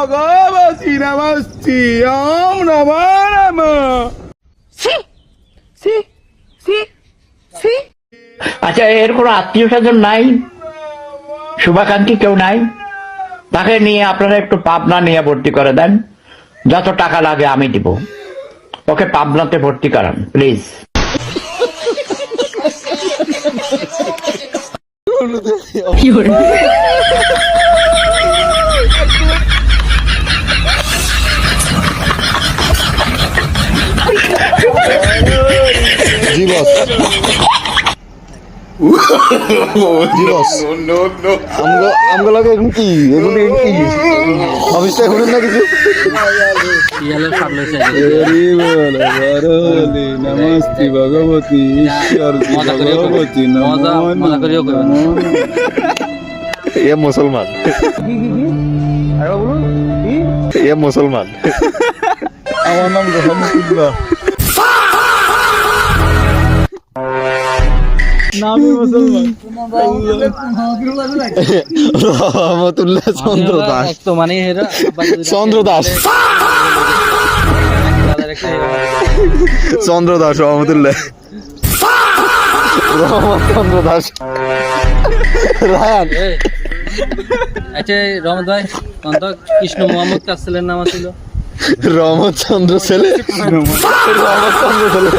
ভগবতী নমস্তি ওম নমো নমঃ। আচ্ছা, এর কোনো আত্মীয় স্বজন নাই, শুভাকাঙ্ক্ষী কেউ নাই? তাকে নিয়ে আপনারা একটু পাবনা নিয়ে ভর্তি করে দেন, যত টাকা লাগে আমি দিব। ওকে পাবনাতে ভর্তি করান প্লিজ। জি বস, জি বস। আমগো লাগে এখন কি অফিসটা এখন না কিছু। নমস্তি ভগবতী ঈশ্বর ভগবতী এ মুসলমান, এ মুসলমান। আমার নাম রহমতুল্লাহ। রহমতুল্লাহ চন্দ্র দাস, চন্দ্র দাস, চন্দ্র দাস, রহমতুল্লাহ চন্দ্র দাস। রায়ান আচ্ছা রহমত ভাই, কৃষ্ণ মোহাম্মদ কার ছেলের নাম ছিল? রহমতচন্দ্র ছেলে, রহমতচন্দ্র ছেলে।